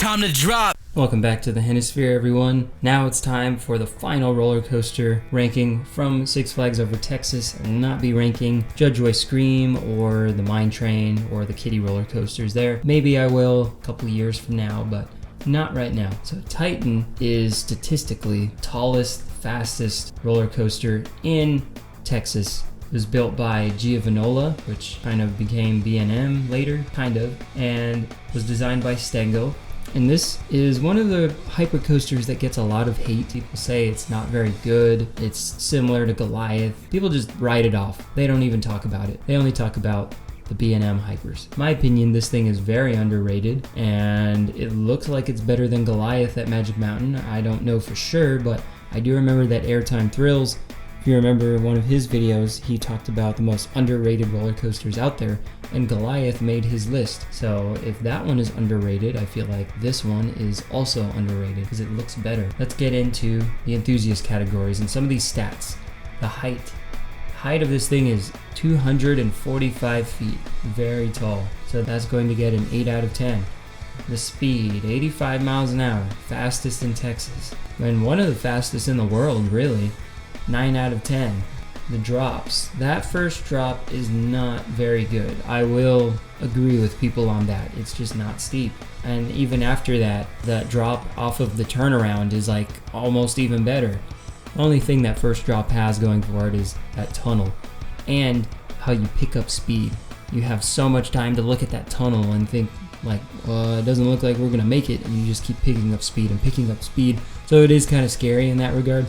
time to drop. Welcome back to the Hennisphere, everyone. Now it's time for the final roller coaster ranking from Six Flags Over Texas. I will not be ranking Judgeway Scream or the Mine Train or the Kiddie roller coasters there. Maybe I will a couple years from now, but not right now. So Titan is statistically tallest, fastest roller coaster in Texas. It was built by Giovanola, which kind of became B&M later, and was designed by Stengo. And this is one of the hypercoasters that gets a lot of hate. People say it's not very good. It's similar to Goliath. People just write it off. They don't even talk about it. They only talk about the B&M hypers. In my opinion, this thing is very underrated, and it looks like it's better than Goliath at Magic Mountain. I don't know for sure, but I do remember that Airtime Thrills, if you remember one of his videos, he talked about the most underrated roller coasters out there, and Goliath made his list. So if that one is underrated, I feel like this one is also underrated because it looks better. Let's get into the enthusiast categories and some of these stats. The height. Height of this thing is 245 feet, very tall. So that's going to get an 8 out of 10. The speed, 85 miles an hour, fastest in Texas. And one of the fastest in the world, really. 9 out of 10. The drops. That first drop is not very good. I will agree with people on that. It's just not steep. And even after that, that drop off of the turnaround is like almost even better. The only thing that first drop has going for it is that tunnel and how you pick up speed. You have so much time to look at that tunnel and think like, it doesn't look like we're gonna make it, and you just keep picking up speed and picking up speed. So it is kind of scary in that regard.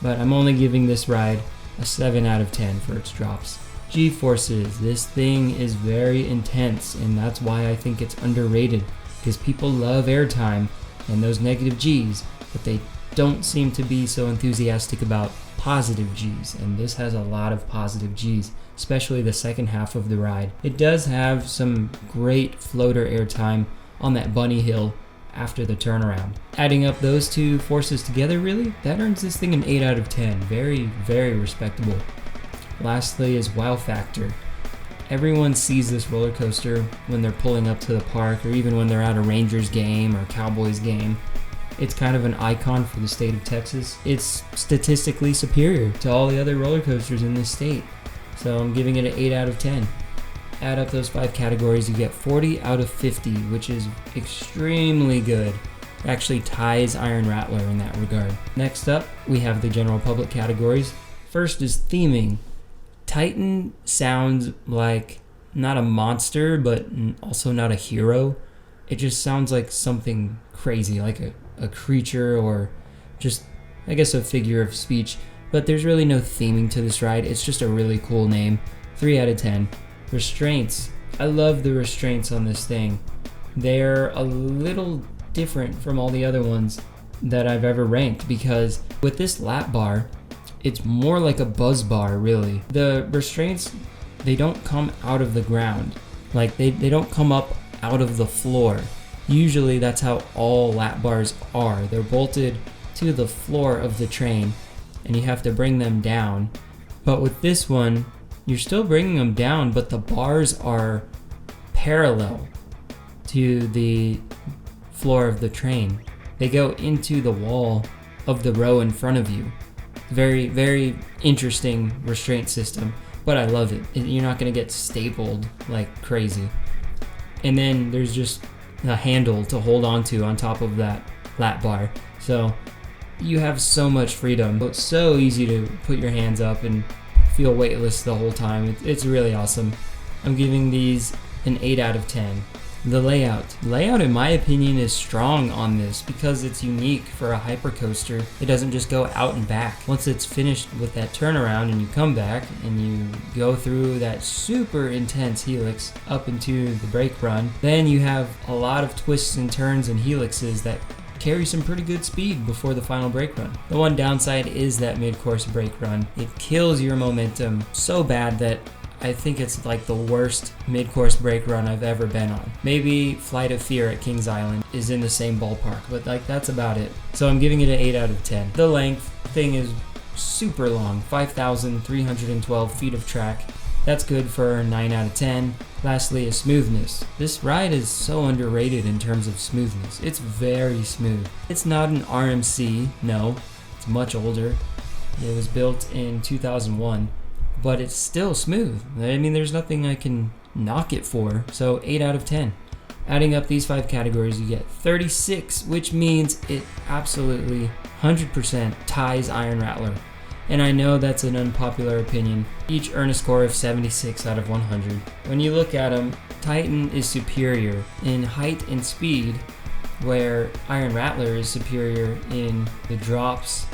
But I'm only giving this ride a 7 out of 10 for its drops. G-forces, this thing is very intense, and that's why I think it's underrated, because people love airtime and those negative G's, but they don't seem to be so enthusiastic about positive G's, and this has a lot of positive G's, especially the second half of the ride. It does have some great floater airtime on that bunny hill after the turnaround. Adding up those two forces together, really, that earns this thing an 8 out of 10. Very, very respectable. Lastly is wow factor. Everyone sees this roller coaster when they're pulling up to the park, or even when they're at a Rangers game or Cowboys game. It's kind of an icon for the state of Texas. It's statistically superior to all the other roller coasters in this state. So I'm giving it an 8 out of 10. Add up those 5 categories, you get 40 out of 50, which is extremely good. It actually ties Iron Rattler in that regard. Next up, we have the general public categories. First is theming. Titan sounds like not a monster, but also not a hero. It just sounds like something crazy, like a creature, or just, I guess, a figure of speech. But there's really no theming to this ride. It's just a really cool name. 3 out of 10. Restraints. I love the restraints on this thing. They're a little different from all the other ones that I've ever ranked, because with this lap bar, it's more like a buzz bar, really. The restraints, they don't come out of the ground. Like, they don't come up out of the floor. Usually that's how all lap bars are. They're bolted to the floor of the train, and you have to bring them down. But with this one, you're still bringing them down, but the bars are parallel to the floor of the train. They go into the wall of the row in front of you. Very, very interesting restraint system, but I love it. You're not going to get stapled like crazy. And then there's just a handle to hold on to on top of that lap bar. So you have so much freedom. It's so easy to put your hands up and feel weightless the whole time. It's really awesome. I'm giving these an 8 out of 10. The layout. Layout, in my opinion, is strong on this because it's unique for a hypercoaster. It doesn't just go out and back. Once it's finished with that turnaround and you come back and you go through that super intense helix up into the brake run, then you have a lot of twists and turns and helixes that carry some pretty good speed before the final brake run. The one downside is that mid-course brake run. It kills your momentum so bad that I think it's like the worst mid-course brake run I've ever been on. Maybe Flight of Fear at Kings Island is in the same ballpark, but like that's about it. So I'm giving it an 8 out of 10. The length thing is super long, 5,312 feet of track. That's good for 9 out of 10. Lastly is smoothness. This ride is so underrated in terms of smoothness. It's very smooth. It's not an RMC, no. It's much older. It was built in 2001, but it's still smooth. I mean, there's nothing I can knock it for, so 8 out of 10. Adding up these 5 categories, you get 36, which means it absolutely 100% ties Iron Rattler. And I know that's an unpopular opinion. Each earn a score of 76 out of 100. When you look at them, Titan is superior in height and speed, where Iron Rattler is superior in the drops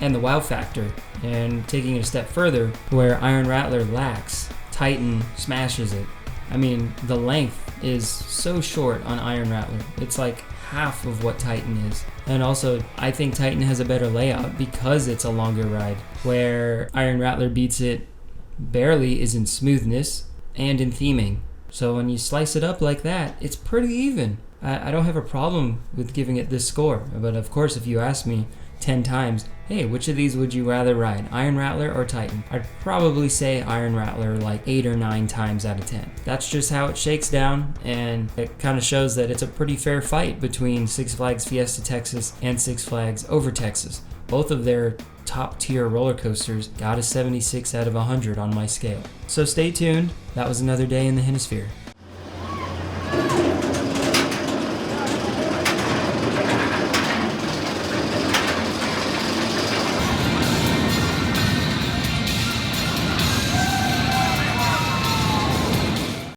and the wow factor. And taking it a step further, where Iron Rattler lacks, Titan smashes it. I mean, the length is so short on Iron Rattler. It's like half of what Titan is. And also, I think Titan has a better layout because it's a longer ride, where Iron Rattler beats it barely is in smoothness and in theming. So when you slice it up like that, it's pretty even. I don't have a problem with giving it this score, but of course if you ask me 10 times, hey, which of these would you rather ride, Iron Rattler or Titan? I'd probably say Iron Rattler like 8 or 9 times out of 10. That's just how it shakes down, and it kind of shows that it's a pretty fair fight between Six Flags Fiesta Texas and Six Flags Over Texas. Both of their top tier roller coasters got a 76 out of 100 on my scale. So stay tuned. That was another day in the Hennisphere.